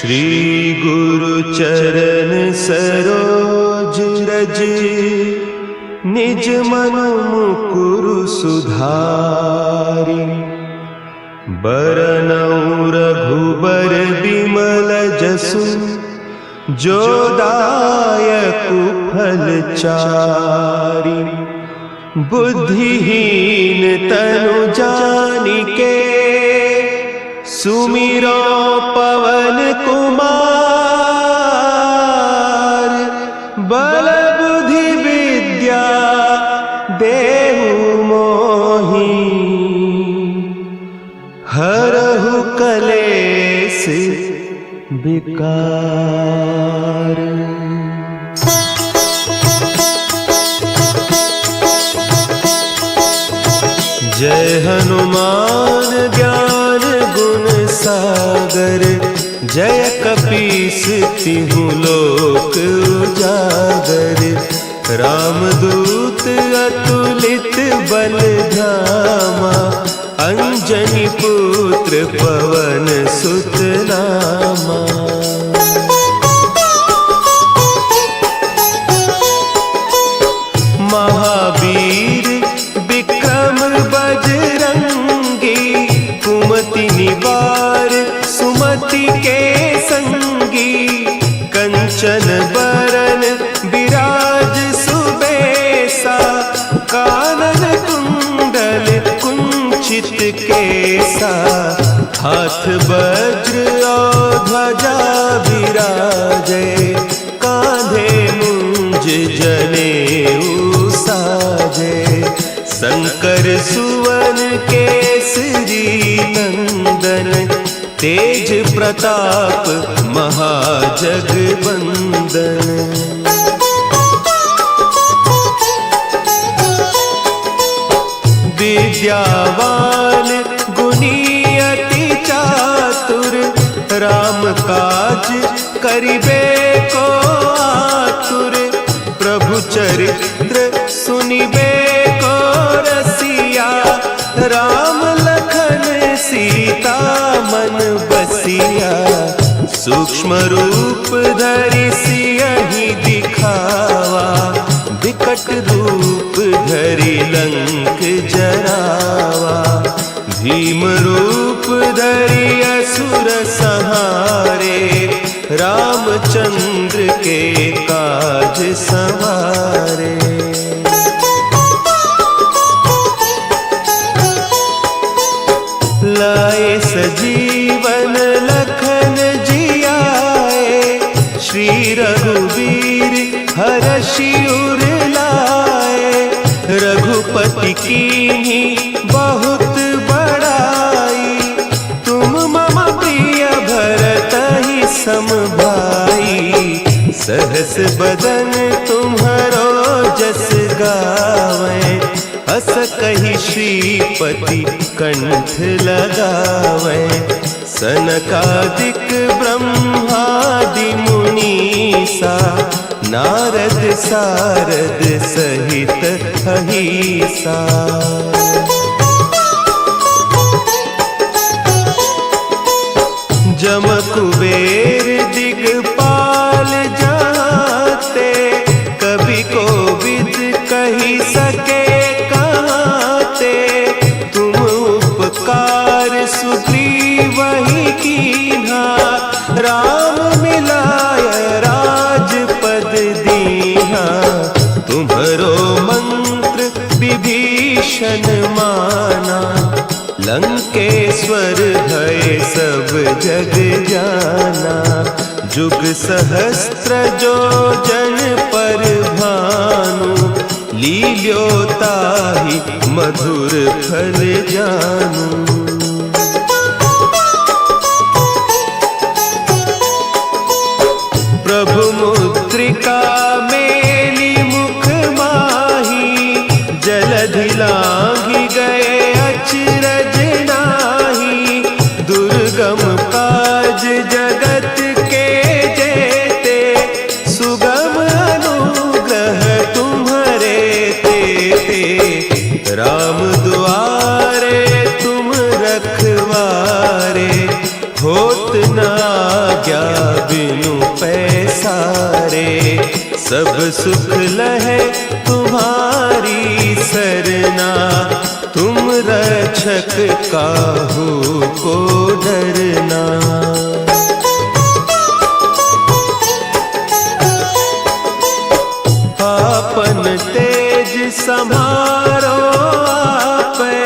श्री गुरु चरण सरोज रज, निज मन मुकुरु सुधारि। बरनउँ रघुबर बिमल जसु, जो दायकु फल चारि। बुद्धिहीन तनु जानिके, सुमिरो पवन कुमार। बल बुद्धि विद्या देहु मोहि, हरहु कलेस विकार। जय हनुमान ज्ञान गुण सागर, जय कपीस तिहु लोक उजागर। रामदूत अतुलित बल धामा, अंजनी पुत्र पवन सुत नामा। महावीर विक्रम बजरंगी, कुमति निवार सुमति के संगी। कंचन बरन विराज सुबेसा, कानन कुंडल कुंचित केसा। हाथ वज्र और ध्वजा विराजे, कांधे मुंज जनेऊ साजे। शंकर सुवन केसरी नंदन, तेज प्रताप महाजगवंदन। विद्यावान गुणी अति चातुर, राम काज करिबे को आतुर। प्रभु चरित्र सुनिबे को रसिया, राम लखन सीता मन बसिया। सूक्ष्म रूप धरि सियहि दिखावा, विकट रूप धरि लंक जरावा। भीम रूप धरि असुर संहारे, रामचंद्र के काज संवारे। लाए सजीवन लखन जियाए, श्री रघुवीर हरषि उर लाए। रघुपति कीन्ही बहुत बड़ाई, तुम मम प्रिय भरतहि सम भाई। सहस बदन तुम्हरो जस गावें, अस कहि श्रीपति कंठ लगावें। सनकादिक ब्रह्मादि मुनीसा, नारद सारद सहित अहीसा। जम कुबेर दिगपाल जाते, कवि कोविद कहि सके कहते। तुम उपकार सुग्रीवहि कीन्हा, राम मिलाय राजपद दीन्हा। तुम्हरो मंत्र विभीषण माना, लंकेश्वर भय सब जग जाना। जुग सहस्त्र जो जन पर भानु, लील्योताहि मधुर फल जानू। प्रभु मुद्रिका मेली मुख माही, जलधि लांघि गए अचरज नाही। दुर्गम काज जगत के जेते, सुगम अनुग्रह तुम्हरे तेते। राम दुआरे तुम रखवारे, होत न आज्ञा बिनु पैसारे, सब सुख लहे तुम्हारी सरना, तुम रक्षक काहू को डरना। आपन तेज समारो आपे,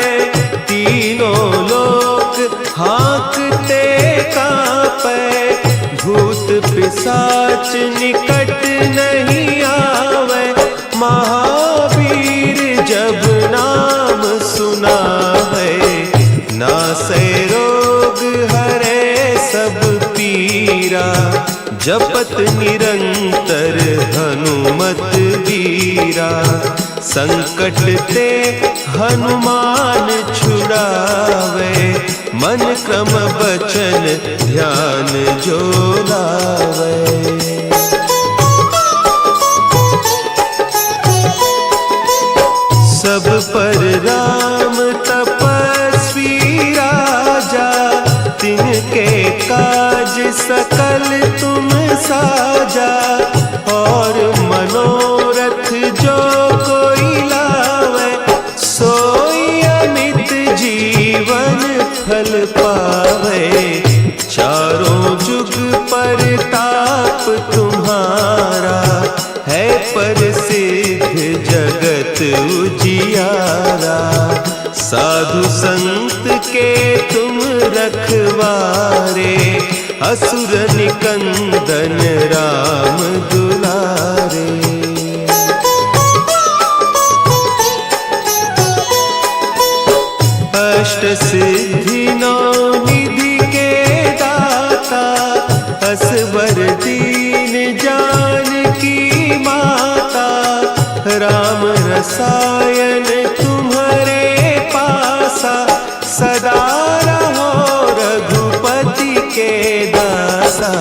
तीनों लोक हाँकते कांपे, भूत पिशाच निकट नहीं आवे, महावीर जब नाम सुनावे, नासे रोग हरे सब पीरा, जपत निरंतर हनुमत वीरा, संकट ते हनुमान छुड़ावे, मन क्रम बचन ध्यान जो लावे। सब पर राम तपस्वी राजा, तिनके काज सकल तुम साजा, और मनोरथ जो कोई लावे, सोई अमित जीवन फल पावे, चारों जुग परताप तुम्हारा, है प्रसिद्ध जगत उजियारा, साधु संत के तुम रखवारे, असुर निकंदन राम दुलारे। अष्ट सिद्धि नौ निधि के दाता, असवर दीन जानकी माता, राम रसायन तुम्हारे पासा, सदा रहो रघुपति के दासा,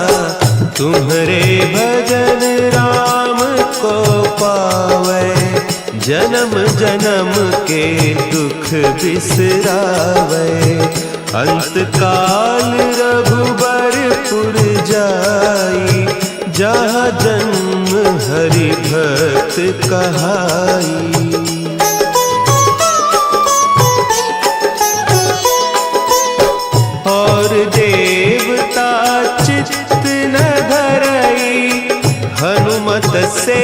तुम्हारे भजन राम को पावे, जन्म जन्म के दुख बिसरावे, अंत काल रघुबरपुर जाई, जहाँ जन्म हरि भक्त कहाई। और देवता चित्त न धरई, हनुमत से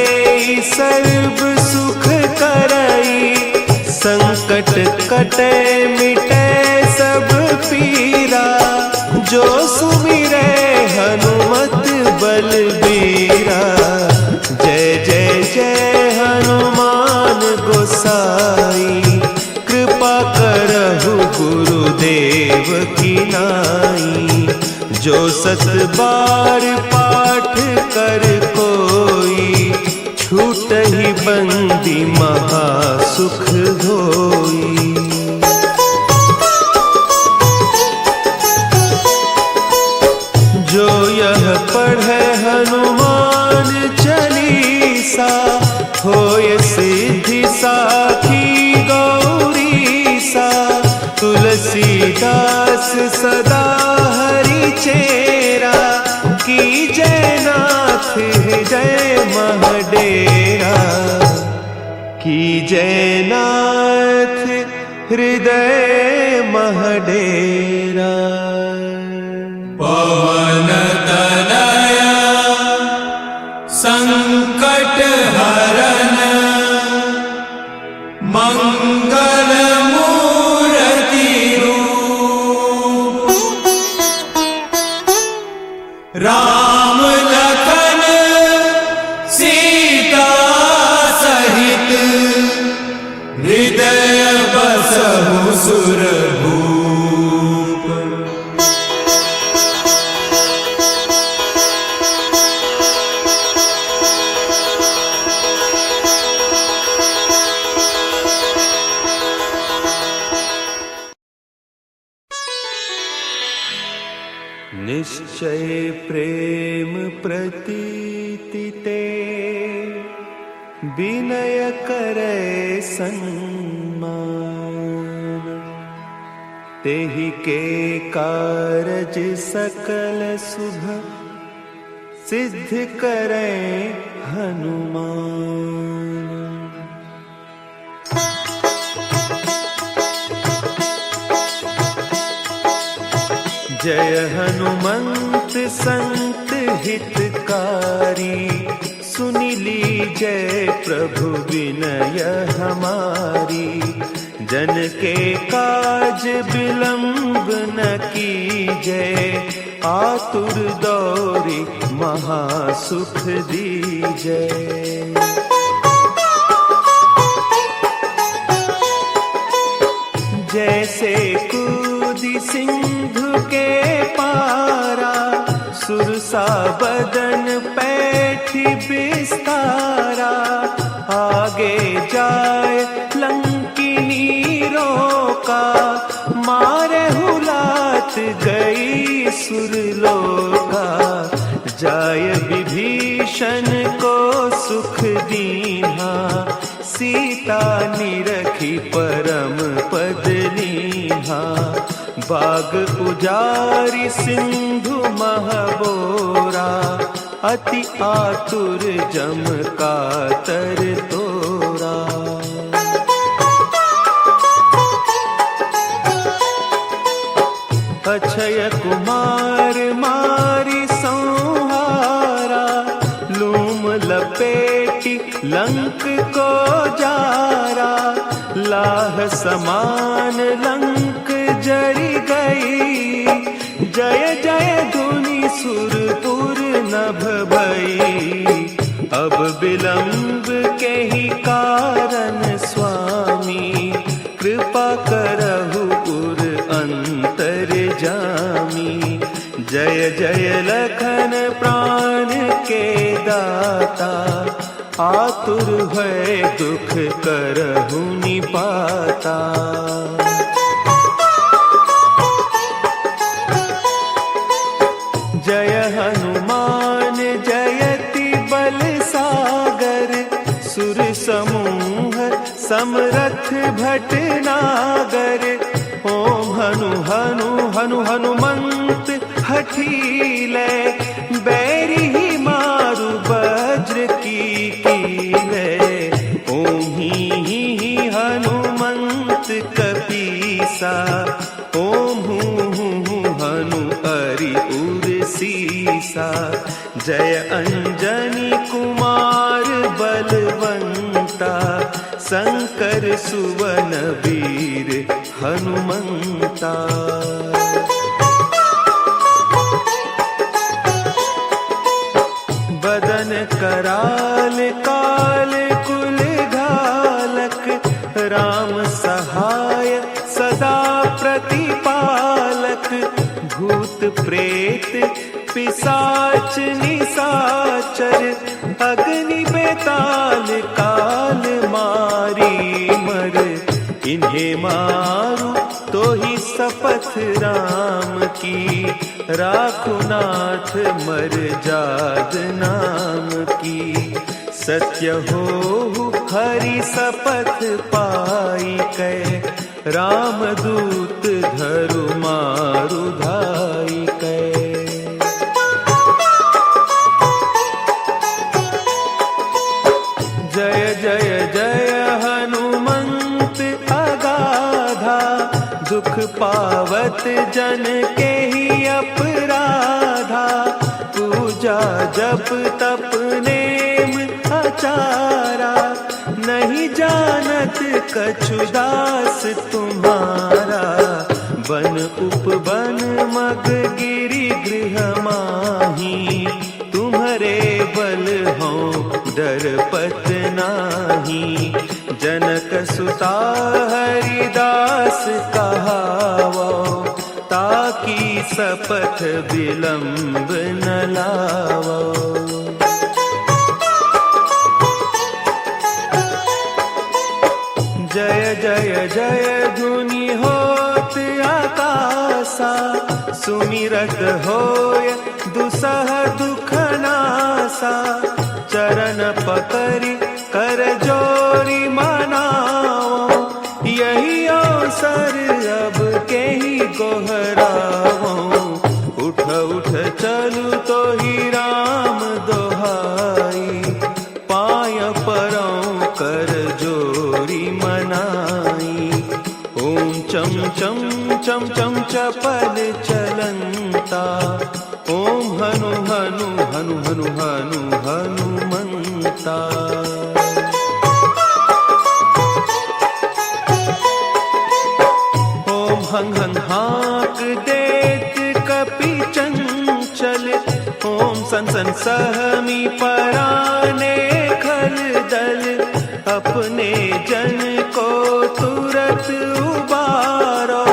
सर्व सुख करई, संकट कटे मिटे सब पीरा, जो सुमिरे हनुमत बलबीरा। जय जय जय हनुमान गोसाई, कृपा करहु गुरुदेव की नाई, जो सत बार पाठ कर कोई, छूटहि बंदी महासुख होई। जो यह पढ़े हनुमान चालीसा, होय सिद्धि साखी गौरीसा, तुलसीदास सदा हरि चेरा, की जय नाथ हृदय महडेरा, की जय नाथ हृदय महडेरा। पवन तनया संकट हरन, मंगल मूर्ति रूप, राम लखन सीता सहित, हृदय बसहु सुरभूप। निश्चय प्रेम प्रतीति ते, विनय करे सन्मान, तेहि के कारज सकल शुभ, सिद्ध करें हनुमान। जय हनुमंत संत हितकारी, सुनि लीजय प्रभु विनय हमारी। जन के काज विलंब न कीजय, आतुर दौरी महासुख दीजय। जैसे कूदी सिंधु के पारा, सुरसा बदन पैठी बिस्तारा। आगे जाए लंकिनी रोका, मारे हुलात गई सुरलोका। जाय विभीषण को सुख दीन्हा, सीता निरखी परम पद लीन्हा। बाग उजारी सिंधु महबोरा, अति आतुर जम कातर तोरा। अक्षय कुमार मारी संहारा, लूम लपेटी लंक को जारा। लाह समान लंक जरी गई, जय जय धुनि सुरपुर नभ भई। अब विलंब के ही कारण स्वामी, कृपा करहु उर अंतर जामी। जय जय लखन प्राण के दाता, आतुर भय दुख करहु निपाता। जय हनुमान जयति बल सागर, सुर समूह समरथ भटनागर। ओम हनु हनु हनु हनुमंत हठीले, बैरी ही मारु वज्र की कीले। ओम ही हनुमंत कपीसा, ओम हूँ हनु हरि उर सीसा। जय अंजनी कुमार बलवंता, शंकर सुवन वीर हनुमंता। बदन कराल काल कुल घालक, राम सहाय सदा प्रतिपालक। भूत प्रेत पिशाच निशाचर, अग्नि बेताल काल मारी मर। इन्हें मारू तो ही शपथ राम की, राखु नाथ मर जाद नाम की। सत्य हो हरि शपथ पाई कै, राम दूत धरु मारु धाई कै। जय जय जय हनुमंत अगाधा, दुख पावत जन के ही अपराधा। पूजा जप तप नेम आचारा, नहीं जानत कछु दास तुम्हारा। बन उपवन मग गिरि गृह माही, तुम्हारे बल हो डरपत नाही। जनक सुता हरिदास कहावो, ताकि शपथ विलंब न लावो। जय जय जय धुनि होत आकाशा, सुमिरत होय दुसह दुख नासा। चरण पकड़ि कर जोरी मनाओ, यही अवसर अब के ही गोहराओ। उठ उठ चलू तो ही राम हनु हनु हनु हनुमंता। ओम हंग हंग हाक देत कपि चंचल, ओम सन सन सहमी पराने खल दल, अपने जन को तुरत उबारो,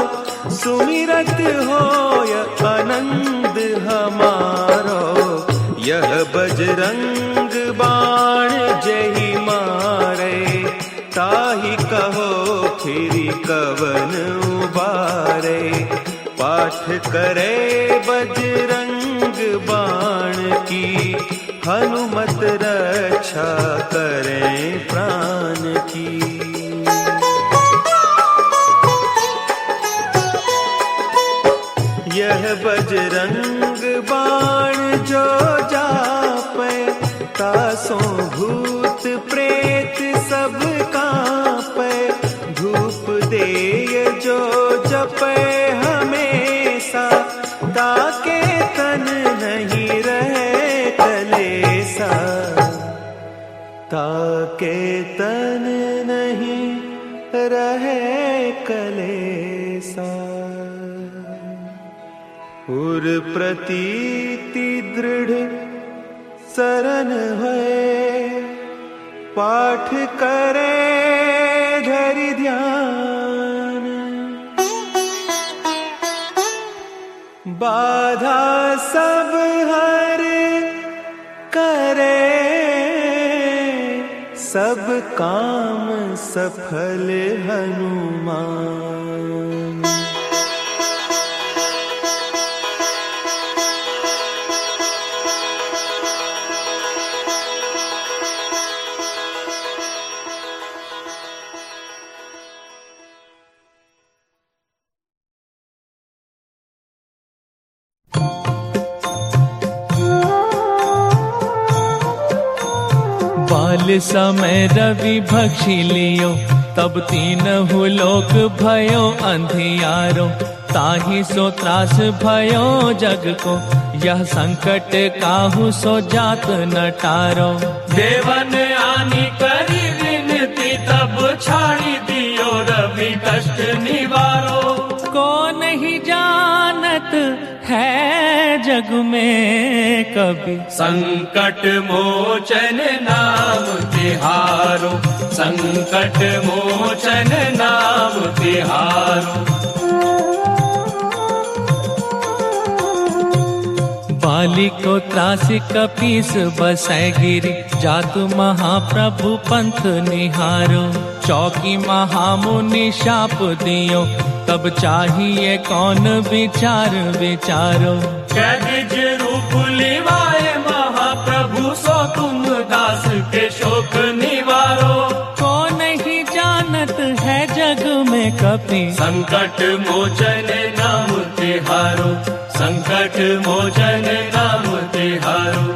सुमिरत होय आनंद हमारो। यह बजरंग बाण जहि मारे, ताहि कहो फिरि कवन उबारे। पाठ करे बजरंग बाण की, हनुमत रक्षा करें प्राण की। यह बजरंग बाण जो जापै, तासों भूत प्रेत सब कांपै। धूप देय जो जपै हमेशा, ताके तन नहीं रहे कलेसा। ताके तन नहीं रहे कलेसा। उर प्रतीति दृढ़ सरन है, पाठ करे धरि ध्यान। बाधा सब हर करे, सब काम सफल हनुमान। बाल समय रवि भक्षी लियो, तब तीनहु लोक भयो अंधियारो। ताहि सो त्रास भयो जग को, यह संकट काहू सो जात न टारो। देवन आनी करी विनती, तब छाड़ी दियो रवि कष्ट निवारो। को नहीं जानत है जग में कभी, संकट मोचन नाम तिहारो। संकट मोचन नाम तिहारो। बाली को त्रास कपीस बसै गिरी, जातु महाप्रभु पंथ निहारो। चौकी महामुनि शाप दियो, तब चाहिए कौन विचार विचारो। कैदिज रूप लिवाए महाप्रभु, सो तुम दास के शोक निवारो। को नहीं जानत है जग में कपि, संकट मोचन नाम तिहारो। संकट मोचन नाम तिहारो।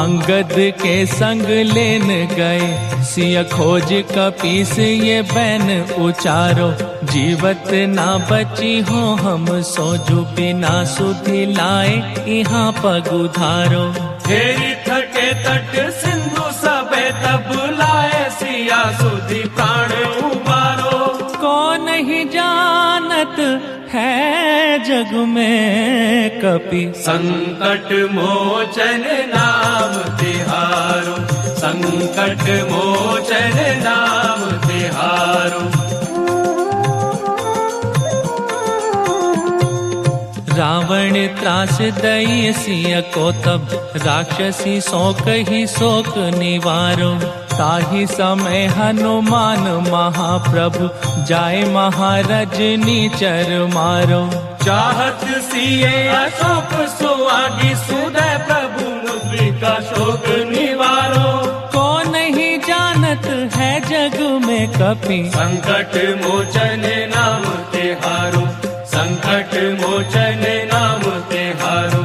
अंगद के संग लेन गए, सिय खोज कपीस ये बैन उचारो। जीवत ना बची हो हम सोजु, बिना सुधि लाए यहाँ पग उधारो। फेरी थके तट सिंधु सबे, तब लाए सिया सुधि प्राण उबारो। को नहीं जानत है जग में कपि, संकट मोचन नाम तिहारो। संकट मोचन नाम तिहारो। रावण त्रास दई सिय को, तब राक्षसी शोक ही शोक निवारो। ताहि समय हनुमान महाप्रभु, जाय महाराज नीचर मारो। चाहत सिए अशोक सुआगी, सुदय प्रभु मुद्रिका शोक निवारो। को नहीं जानत है जग में कपि, संकट मोचन नाम तिहारो। संकट मोचन नाम तिहारो।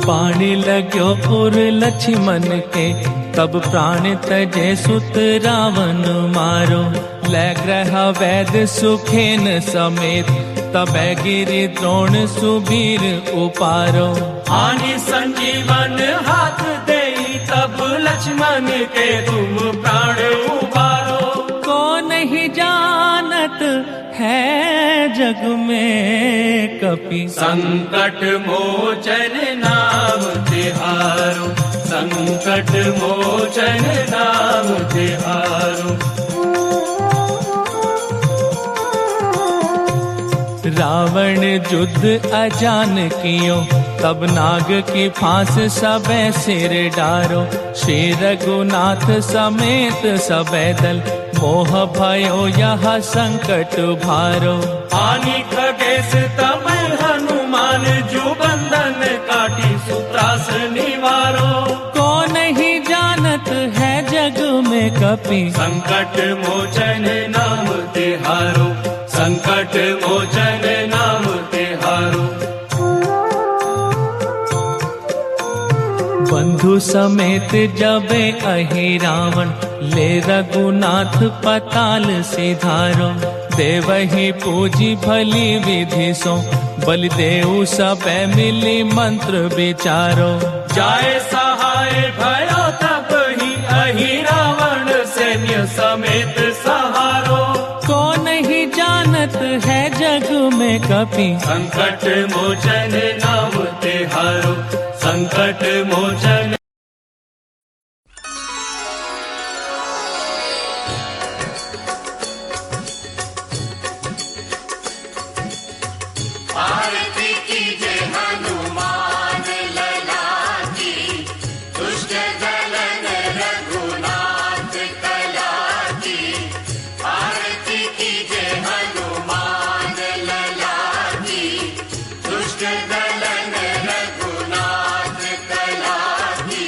पानी लग्यो उर लक्ष्मण के, तब प्राण तजे सुत रावण मारो। बोले ग्रह वैद्य सुखेन समेत, तबै गिरि द्रोण सुबीर उपारो। आनी संजीवन हाथ देई, तब लक्ष्मण के तुम प्राण उबारो। को नहीं जानत है जग में कपि, संकट मोचन नाम तिहारो, संकट मोचन नाम तिहारो। रावण युद्ध अजान कियो, तब नाग की फांस सबे सिर डारो। श्री रघुनाथ समेत सबे दल, मोह भयो यह संकट भारो। आनी खगेश तब हनुमान, जो बंधन काटी सुत्रास निवारो। को नहीं जानत है जग में कपि, संकट मोचन नाम तिहारो, संकट मोचन नाम तिहारो। बंधु समेत जबे अहि रावण, ले रघुनाथ पताल सिधारो। देवहि पूजी भली विधि सो, बलिदेव सबे मिली मंत्र विचारो। जाए सहाय भयो तब ही, अहि रावण सैन्य समेत सहारो। को नहीं जानत है जग में कपि, संकट मोचन नाम तिहारो, संकट मोचन। आरती कीजे हनुमान लला की, दुष्ट दलन रघुनाथ कला की। आरती कीजे हनुमान लला की, दुष्ट दलन रघुनाथ कला की।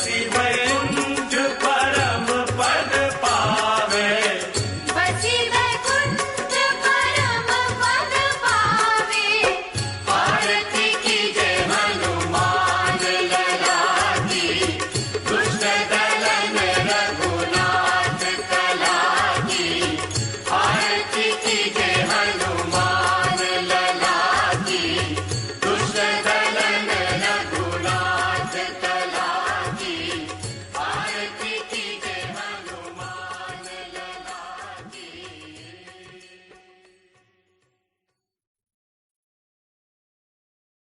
शिव